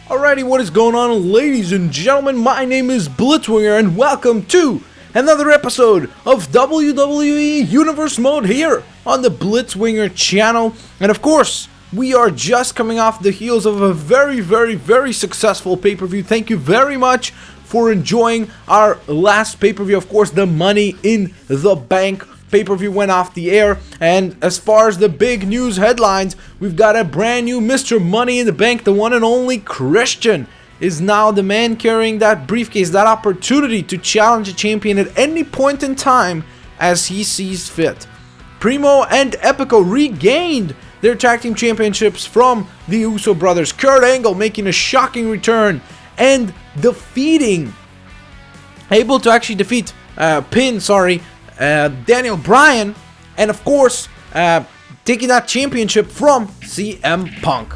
Alrighty, what is going on, ladies and gentlemen? My name is Blitzwinger, and welcome to another episode of WWE Universe Mode here on the Blitzwinger channel. And of course, we are just coming off the heels of a very successful pay-per-view. Thank you very much for enjoying our last pay-per-view. Of course, the Money in the Bank pay-per-view went off the air, and as far as the big news headlines, we've got a brand new Mr. Money in the Bank. The one and only Christian is now the man carrying that briefcase, that opportunity to challenge a champion at any point in time as he sees fit. Primo and Epico regained their tag team championships from the Uso brothers. Kurt Angle making a shocking return and able to actually defeat Daniel Bryan, and of course taking that championship from CM Punk.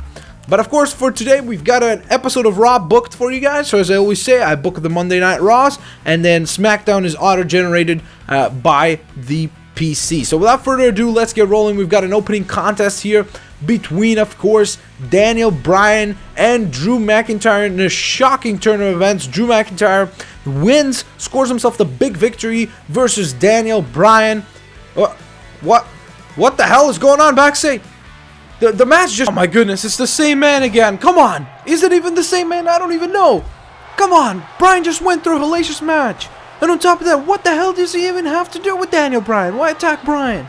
But of course, for today we've got an episode of Raw booked for you guys. So as I always say, I book the Monday Night Raws, and then Smackdown is auto-generated by the PC. So without further ado, let's get rolling. We've got an opening contest here between, of course, Daniel Bryan and Drew McIntyre in a shocking turn of events. Drew McIntyre wins, scores himself the big victory versus Daniel Bryan. What the hell is going on backstage? The match just... Oh my goodness, it's the same man again. Come on. Is it even the same man? I don't even know. Come on. Bryan just went through a hellacious match. And on top of that, what the hell does he even have to do with Daniel Bryan? Why attack Bryan?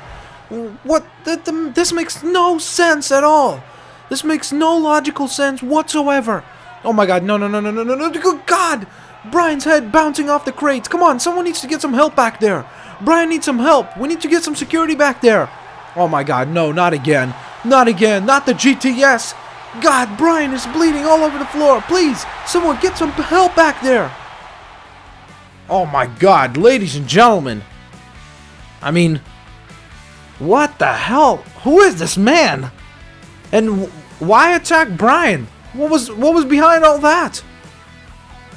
This makes no sense at all. This makes no logical sense whatsoever. Oh my god, no. Good god! Bryan's head bouncing off the crates. Come on, someone needs to get some help back there. Bryan needs some help. We need to get some security back there. Oh my god, no, not again. Not again, not the GTS. God, Bryan is bleeding all over the floor. Please, someone get some help back there. Oh my god, ladies and gentlemen. I mean, what the hell? Who is this man? And why attack Bryan? What was behind all that?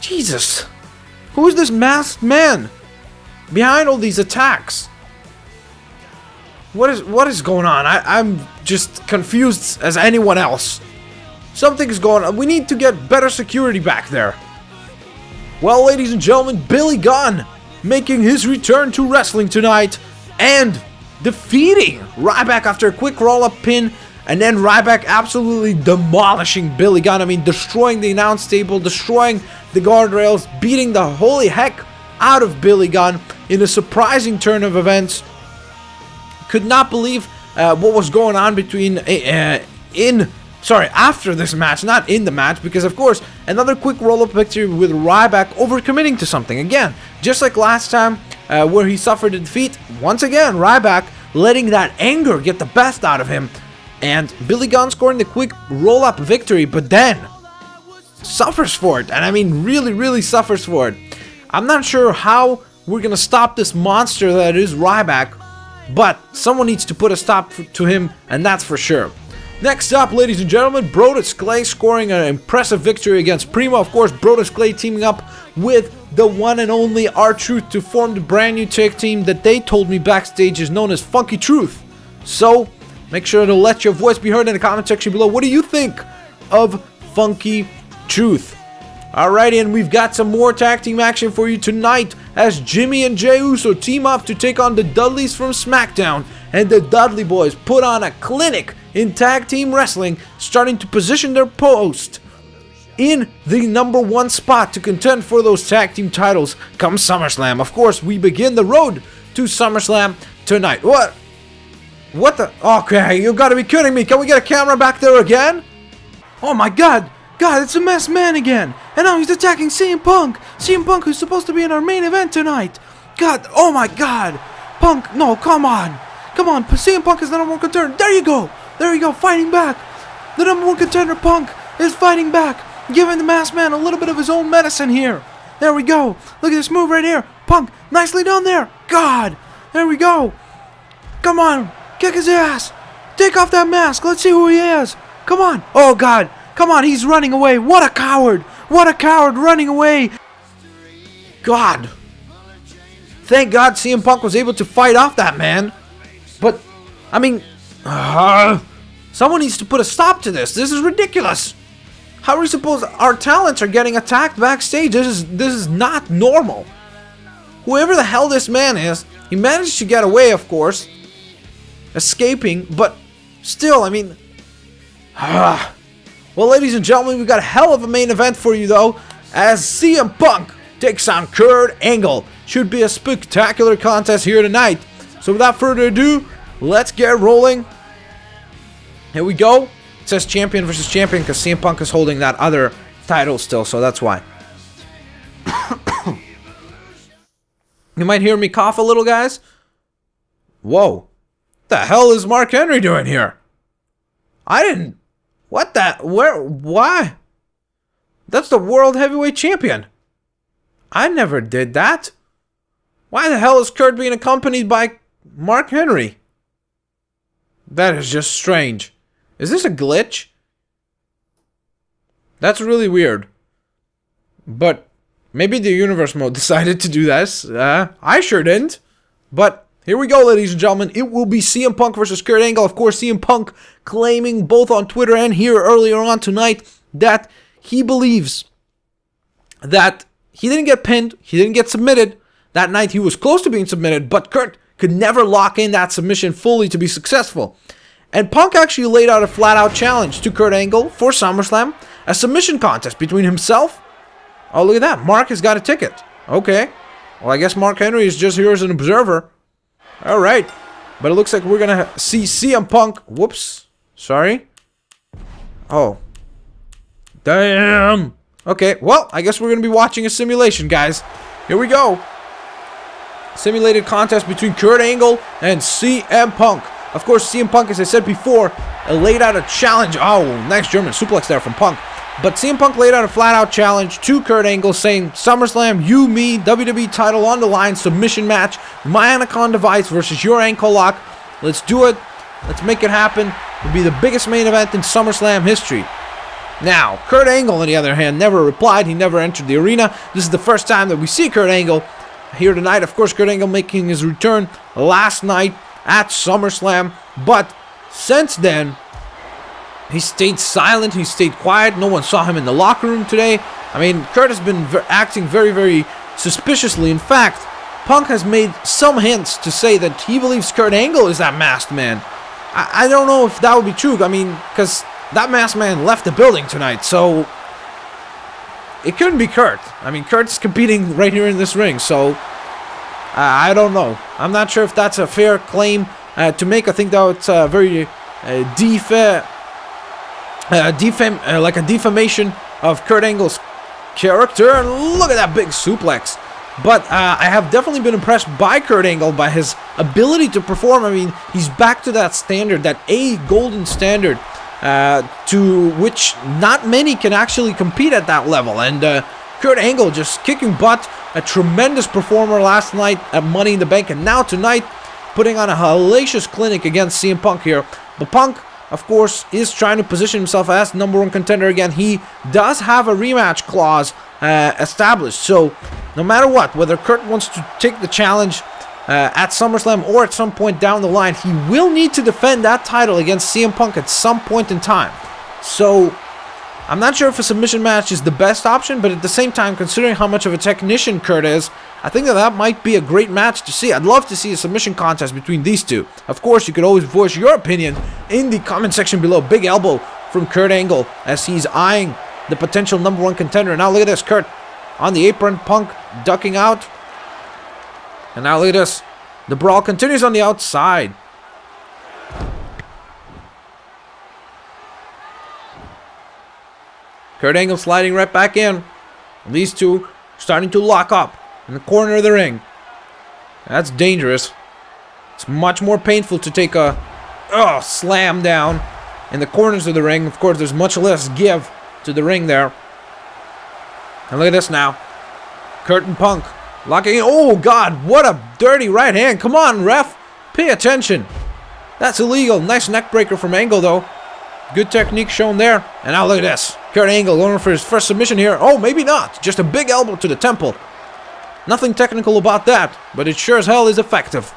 Jesus. Who is this masked man behind all these attacks? What is going on? I'm just confused as anyone else. Something's going on. We need to get better security back there. Well, ladies and gentlemen, Billy Gunn making his return to wrestling tonight and defeating Ryback after a quick roll-up pin, and then Ryback absolutely demolishing Billy Gunn. I mean, destroying the announce table, destroying the guardrails, beating the holy heck out of Billy Gunn in a surprising turn of events. Could not believe what was going on between after this match, not in the match, because of course another quick roll-up victory with Ryback overcommitting to something again, just like last time where he suffered a defeat. Once again, Ryback letting that anger get the best out of him, and Billy Gunn scoring the quick roll-up victory, but then suffers for it, and I mean really suffers for it. I'm not sure how we're gonna stop this monster that is Ryback, but someone needs to put a stop to him, and that's for sure. Next up, ladies and gentlemen, Brodus Clay scoring an impressive victory against Primo. Of course, Brodus Clay teaming up with the one and only R-Truth to form the brand new tag team that they told me backstage is known as Funky Truth. So, make sure to let your voice be heard in the comment section below. What do you think of Funky Truth? Alrighty, and we've got some more tag team action for you tonight as Jimmy and Jey Uso team up to take on the Dudleys from Smackdown, and the Dudley Boys put on a clinic in tag team wrestling, starting to position their post in the #1 spot to contend for those tag team titles come SummerSlam. Of course, we begin the road to SummerSlam tonight. What the? Okay, you gotta be kidding me. Can we get a camera back there again? Oh my god. God, it's a masked man again. And now he's attacking CM Punk. CM Punk, who's supposed to be in our main event tonight. God, oh my god. Punk, no, come on. Come on, CM Punk is the #1 contender. There you go. There you go, fighting back. The #1 contender, Punk, is fighting back. Giving the masked man a little bit of his own medicine here. There we go. Look at this move right here. Punk, nicely done there. God, there we go. Come on, kick his ass. Take off that mask. Let's see who he is. Come on. Oh god. Come on, he's running away. What a coward. What a coward running away. God. Thank God CM Punk was able to fight off that man. But, I mean, someone needs to put a stop to this. This is ridiculous. How are we supposed... Our talents are getting attacked backstage. This is not normal. Whoever the hell this man is, he managed to get away, of course. Escaping, but still, I mean... Well, ladies and gentlemen, we've got a hell of a main event for you, though. As CM Punk takes on Kurt Angle. Should be a spectacular contest here tonight. So without further ado, let's get rolling. Here we go. It says champion versus champion because CM Punk is holding that other title still, so that's why. You might hear me cough a little, guys. Whoa. What the hell is Mark Henry doing here? I didn't... What the... Where... Why? That's the World Heavyweight Champion. I never did that. Why the hell is Kurt being accompanied by Mark Henry? That is just strange. Is this a glitch? That's really weird. But maybe the universe mode decided to do this. I sure didn't. But here we go, ladies and gentlemen. It will be CM Punk versus Kurt Angle. Of course, CM Punk claiming both on Twitter and here earlier on tonight that he believes that he didn't get pinned, he didn't get submitted. That night he was close to being submitted, but Kurt could never lock in that submission fully to be successful. And Punk actually laid out a flat-out challenge to Kurt Angle for SummerSlam, a submission contest between himself. Oh, look at that. Mark has got a ticket. Okay. Well, I guess Mark Henry is just here as an observer. All right. But it looks like we're going to see CM Punk. Whoops. Sorry. Oh. Damn. Okay. Well, I guess we're going to be watching a simulation, guys. Here we go. Simulated contest between Kurt Angle and CM Punk. Of course, CM Punk, as I said before, laid out a challenge. Oh, nice German suplex there from Punk. But CM Punk laid out a flat-out challenge to Kurt Angle, saying, SummerSlam, you, me, WWE title on the line, submission match, my Anaconda Vice versus your ankle lock. Let's do it. Let's make it happen. It'll be the biggest main event in SummerSlam history. Now, Kurt Angle, on the other hand, never replied. He never entered the arena. This is the first time that we see Kurt Angle here tonight. Of course, Kurt Angle making his return last night at SummerSlam, but since then he stayed silent, he stayed quiet. No one saw him in the locker room today. I mean, Kurt has been acting very, very suspiciously. In fact, Punk has made some hints to say that he believes Kurt Angle is that masked man. I don't know if that would be true. I mean, because that masked man left the building tonight, so it couldn't be Kurt. I mean, Kurt's competing right here in this ring, so I don't know. I'm not sure if that's a fair claim to make. I think that it's very like a defamation of Kurt Angle's character. And look at that big suplex. But I have definitely been impressed by Kurt Angle, by his ability to perform. I mean, he's back to that standard, that A golden standard, to which not many can actually compete at that level. And Kurt Angle just kicking butt. A tremendous performer last night at Money in the Bank, and now tonight putting on a hellacious clinic against CM Punk here. But Punk, of course, is trying to position himself as #1 contender again. He does have a rematch clause established, so no matter what, whether Kurt wants to take the challenge at SummerSlam or at some point down the line, he will need to defend that title against CM Punk at some point in time. So I'm not sure if a submission match is the best option, but at the same time, considering how much of a technician Kurt is, I think that might be a great match to see. I'd love to see a submission contest between these two. Of course, you could always voice your opinion in the comment section below. Big elbow from Kurt Angle as he's eyeing the potential #1 contender. Now look at this, Kurt on the apron, Punk ducking out. And now look at this. The brawl continues on the outside. Kurt Angle sliding right back in. These two starting to lock up in the corner of the ring. That's dangerous. It's much more painful to take a slam down in the corners of the ring. Of course, there's much less give to the ring there. And look at this now. Kurt and Punk locking in. Oh, God, what a dirty right hand. Come on, ref. Pay attention. That's illegal. Nice neck breaker from Angle, though. Good technique shown there. And now look at this. Kurt Angle going for his first submission here. Oh, maybe not. Just a big elbow to the temple. Nothing technical about that, but it sure as hell is effective.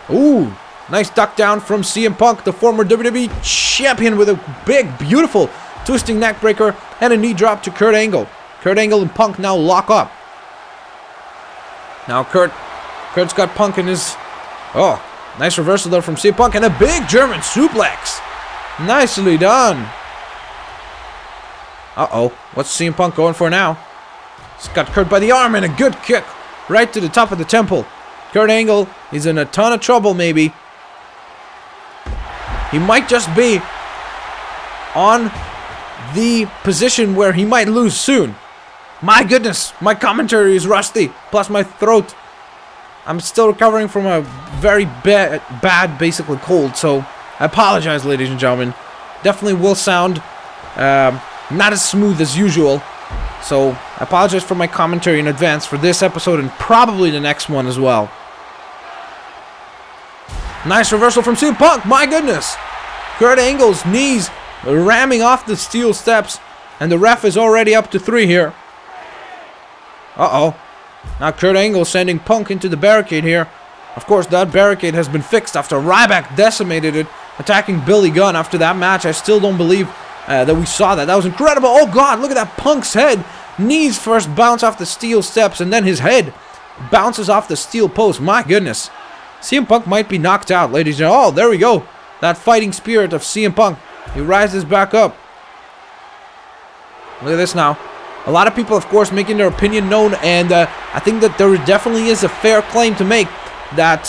Ooh, nice duck down from CM Punk, the former WWE champion, with a big, beautiful twisting neck breaker, and a knee drop to Kurt Angle. Kurt Angle and Punk now lock up. Now Kurt's got Punk in his... Oh, nice reversal there from CM Punk, and a big German suplex. Nicely done. Uh-oh, what's CM Punk going for now? He's got Kurt by the arm and a good kick right to the top of the temple. Kurt Angle is in a ton of trouble, maybe. He might just be on the position where he might lose soon. My goodness, my commentary is rusty, plus my throat. I'm still recovering from a very bad, basically cold, so I apologize, ladies and gentlemen. Definitely will sound not as smooth as usual, so I apologize for my commentary in advance for this episode and probably the next one as well. Nice reversal from CM Punk, my goodness. Kurt Angle's knees ramming off the steel steps, and the ref is already up to 3 here. Uh-oh. Now Kurt Angle sending Punk into the barricade here. Of course, that barricade has been fixed after Ryback decimated it, attacking Billy Gunn after that match. I still don't believe that we saw that. That was incredible. Oh, God, look at that Punk's head. Knees first bounce off the steel steps, and then his head bounces off the steel post. My goodness. CM Punk might be knocked out, ladies and gentlemen. Oh, there we go. That fighting spirit of CM Punk. He rises back up. Look at this now. A lot of people, of course, making their opinion known, and I think that there definitely is a fair claim to make that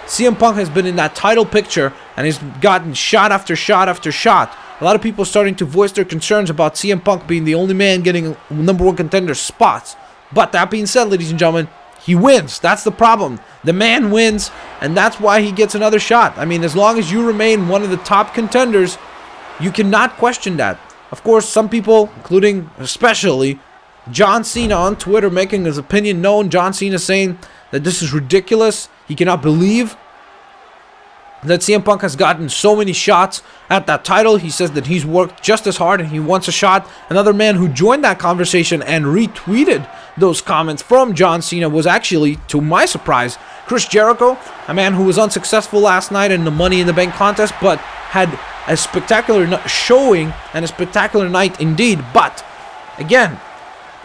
CM Punk has been in that title picture and he's gotten shot after shot after shot. A lot of people starting to voice their concerns about CM Punk being the only man getting #1 contender spots. But that being said, ladies and gentlemen, he wins. That's the problem. The man wins, and that's why he gets another shot. I mean, as long as you remain one of the top contenders, you cannot question that. Of course, some people, including especially John Cena on Twitter, making his opinion known. John Cena saying that this is ridiculous. He cannot believe that CM Punk has gotten so many shots at that title. He says that he's worked just as hard and he wants a shot. Another man who joined that conversation and retweeted those comments from John Cena was actually, to my surprise, Chris Jericho, a man who was unsuccessful last night in the Money in the Bank contest, but had a spectacular showing and a spectacular night indeed. But again,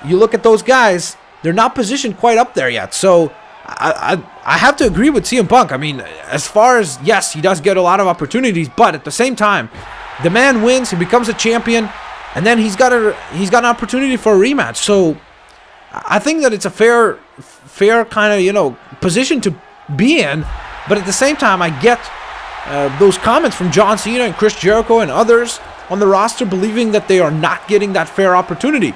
you look at those guys, they're not positioned quite up there yet. So I have to agree with CM Punk. I mean, as far as, yes, he does get a lot of opportunities, but at the same time, the man wins, he becomes a champion, and then he's got an opportunity for a rematch. So I think that it's a fair kind of, you know, position to be in. But at the same time, I get those comments from John Cena and Chris Jericho and others on the roster believing that they are not getting that fair opportunity.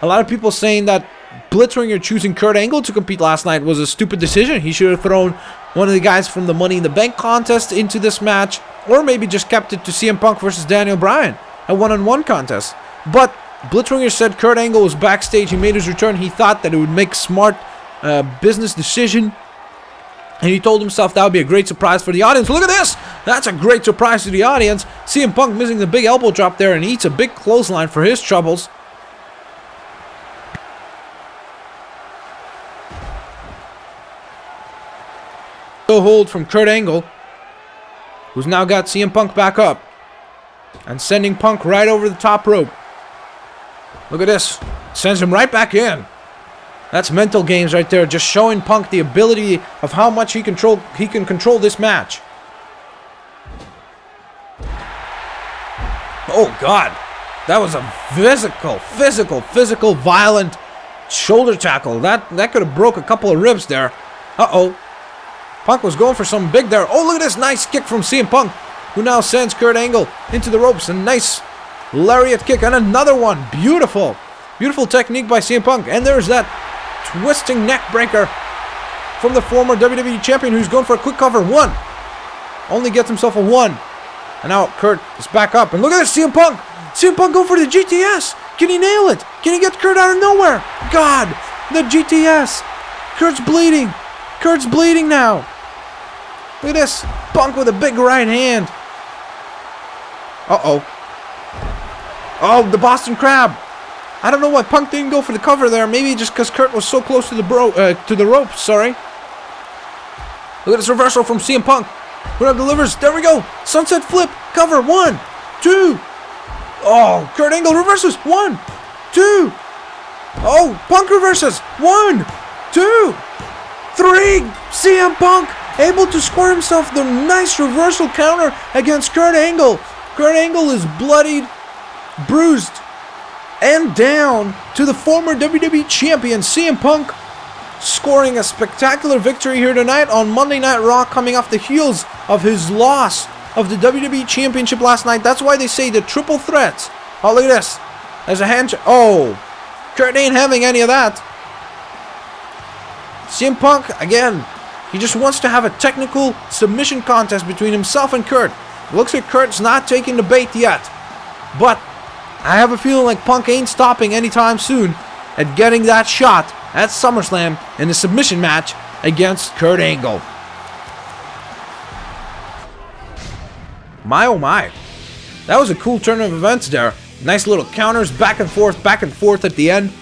A lot of people saying that Blitzringer choosing Kurt Angle to compete last night was a stupid decision. He should have thrown one of the guys from the Money in the Bank contest into this match, or maybe just kept it to CM Punk versus Daniel Bryan, a one-on-one contest. But Blitzringer said Kurt Angle was backstage. He made his return. He thought that it would make smart business decision, and he told himself that would be a great surprise for the audience. Look at this! That's a great surprise to the audience. CM Punk missing the big elbow drop there and eats a big clothesline for his troubles. Hold from Kurt Angle, who's now got CM Punk back up and sending Punk right over the top rope. Look at this. Sends him right back in. That's mental games right there, just showing Punk the ability of how much he can control this match. Oh God, that was a physical, violent shoulder tackle. That could have broke a couple of ribs there. Uh-oh. Punk was going for something big there. Oh, look at this nice kick from CM Punk, who now sends Kurt Angle into the ropes. A nice lariat kick and another one. Beautiful. Beautiful technique by CM Punk. And there's that twisting neck breaker from the former WWE champion who's going for a quick cover. 1. Only gets himself a 1. And now Kurt is back up. And look at this, CM Punk. CM Punk going for the GTS. Can he nail it? Can he get Kurt out of nowhere? God, the GTS. Kurt's bleeding. Kurt's bleeding now. Look at this. Punk with a big right hand. Uh-oh. Oh, the Boston Crab. I don't know why Punk didn't go for the cover there. Maybe just because Kurt was so close to the rope. Sorry. Look at this reversal from CM Punk. Who now delivers. There we go. Sunset flip. Cover. 1, 2. Oh, Kurt Angle reverses. 1, 2. Oh, Punk reverses. 1, 2, 3. CM Punk able to score himself the nice reversal counter against Kurt Angle. Kurt Angle is bloodied, bruised, and down to the former WWE Champion CM Punk, scoring a spectacular victory here tonight on Monday Night Raw, coming off the heels of his loss of the WWE Championship last night. That's why they say the triple threats. Oh, look at this. There's a hand. Oh, Kurt ain't having any of that. CM Punk, again, he just wants to have a technical submission contest between himself and Kurt. Looks like Kurt's not taking the bait yet. But I have a feeling like Punk ain't stopping anytime soon at getting that shot at SummerSlam in a submission match against Kurt Angle. My oh my. That was a cool turn of events there. Nice little counters, back and forth at the end.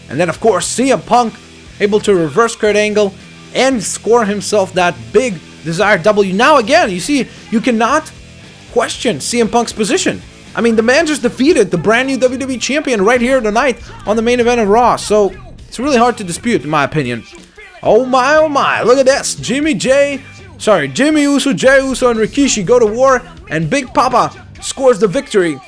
And then, of course, CM Punk able to reverse Kurt Angle and score himself that big desired W. Now again, you see, you cannot question CM Punk's position. I mean, the man just defeated the brand new WWE Champion right here tonight on the main event of Raw. So, it's really hard to dispute, in my opinion. Oh my, look at this. Jimmy Uso, Jey Uso, and Rikishi go to war, and Big Papa scores the victory.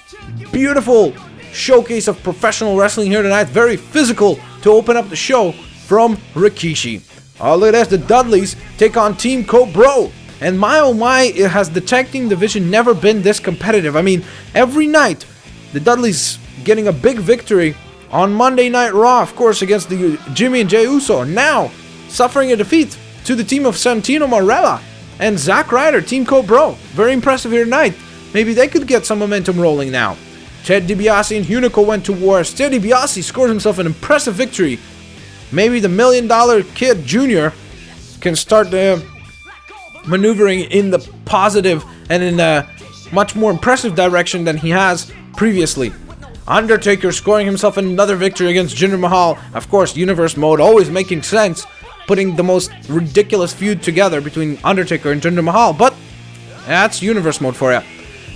Beautiful showcase of professional wrestling here tonight. Very physical to open up the show from Rikishi. Oh, look at this. The Dudleys take on Team Cobra. And my oh my, it has the tag team division never been this competitive. I mean, every night, the Dudleys getting a big victory on Monday Night Raw, of course, against the Jimmy and Jey Uso. Now, suffering a defeat to the team of Santino Marella and Zack Ryder, Team Cobra. Very impressive here tonight. Maybe they could get some momentum rolling now. Ted DiBiase and Hunico went to war. Ted DiBiase scores himself an impressive victory. Maybe the $1 Million Kid Jr. can start maneuvering in the positive and in a much more impressive direction than he has previously. Undertaker scoring himself another victory against Jinder Mahal. Of course, Universe Mode always making sense, putting the most ridiculous feud together between Undertaker and Jinder Mahal, but that's Universe Mode for you.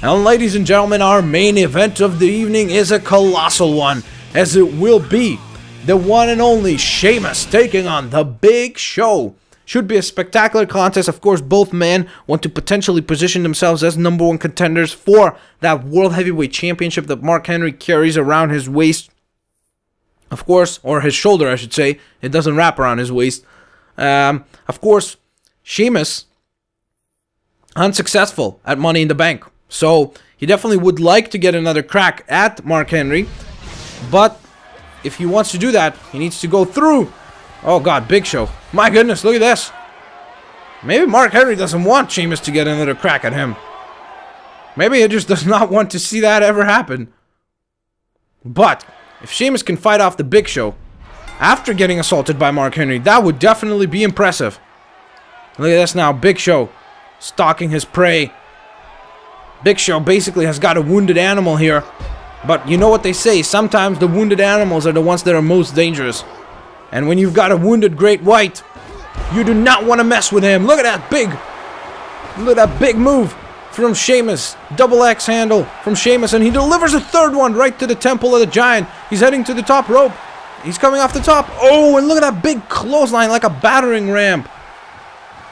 And ladies and gentlemen, our main event of the evening is a colossal one, as it will be the one and only Sheamus taking on the Big Show. Should be a spectacular contest. Of course, both men want to potentially position themselves as #1 contenders for that World Heavyweight Championship that Mark Henry carries around his waist. Of course, or his shoulder, I should say. It doesn't wrap around his waist. Of course, Sheamus, unsuccessful at Money in the Bank. So, he definitely would like to get another crack at Mark Henry. But, if he wants to do that, he needs to go through. Oh God, Big Show. My goodness, look at this. Maybe Mark Henry doesn't want Sheamus to get another crack at him. Maybe he just does not want to see that ever happen. But, if Sheamus can fight off the Big Show after getting assaulted by Mark Henry, that would definitely be impressive. Look at this now, Big Show stalking his prey. Big Show basically has got a wounded animal here. But you know what they say, sometimes the wounded animals are the ones that are most dangerous. And when you've got a wounded Great White, you do not want to mess with him. Look at that big move from Sheamus. Double X handle from Sheamus, and he delivers a third one right to the Temple of the Giant. He's heading to the top rope. He's coming off the top. Oh, and look at that big clothesline like a battering ram.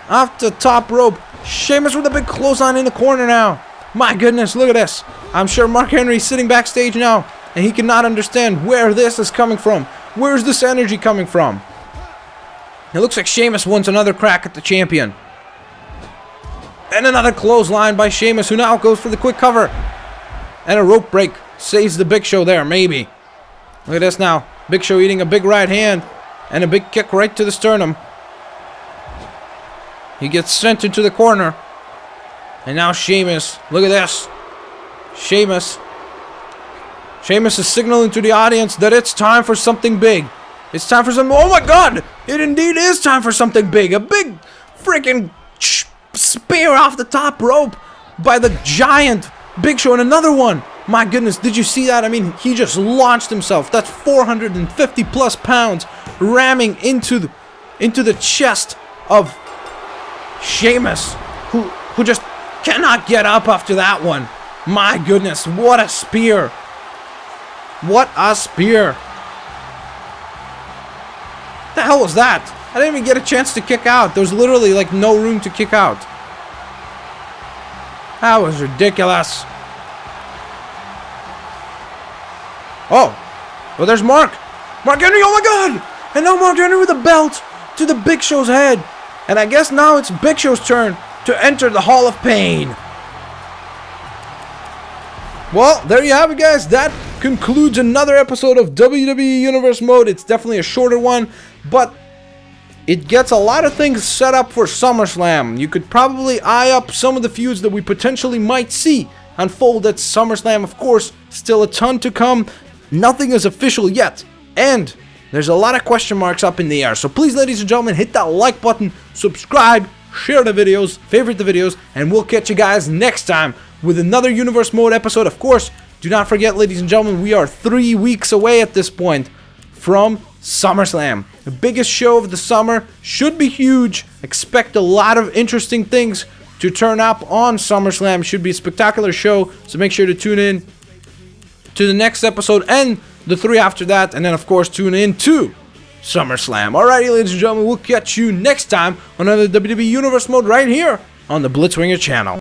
Off the top rope. Sheamus with a big clothesline in the corner now. My goodness, look at this. I'm sure Mark Henry's sitting backstage now, and he cannot understand where this is coming from. Where's this energy coming from? It looks like Sheamus wants another crack at the champion. And another clothesline by Sheamus, who now goes for the quick cover. And a rope break saves the Big Show there, maybe. Look at this now. Big Show eating a big right hand and a big kick right to the sternum. He gets sent into the corner. And now Sheamus, look at this. Sheamus is signaling to the audience that it's time for something big. It's time for some. Oh my God! It indeed is time for something big. A big freaking spear off the top rope by the giant Big Show, and another one. My goodness, did you see that? I mean, he just launched himself. That's 450 plus pounds ramming into the chest of Sheamus, who just cannot get up after that one. My goodness, what a spear. What a spear. The hell was that? I didn't even get a chance to kick out. There's literally like no room to kick out. That was ridiculous. Oh, well, there's Mark. Mark Henry, oh my God. And now Mark Henry with a belt to the Big Show's head. And I guess now it's Big Show's turn to enter the Hall of Pain. Well, there you have it, guys. That concludes another episode of WWE Universe Mode. It's definitely a shorter one, but it gets a lot of things set up for SummerSlam. You could probably eye up some of the feuds that we potentially might see unfold at SummerSlam. Of course, still a ton to come. Nothing is official yet, and there's a lot of question marks up in the air. So please, ladies and gentlemen, hit that like button, subscribe, share the videos, favorite the videos, and we'll catch you guys next time with another Universe Mode episode. Of course, do not forget, ladies and gentlemen, we are 3 weeks away at this point from SummerSlam. The biggest show of the summer, should be huge. Expect a lot of interesting things to turn up on SummerSlam. Should be a spectacular show, so make sure to tune in to the next episode and the 3 after that, and then of course tune in to SummerSlam. Alrighty, ladies and gentlemen, we'll catch you next time on another WWE Universe Mode right here on the Blitzwinger channel.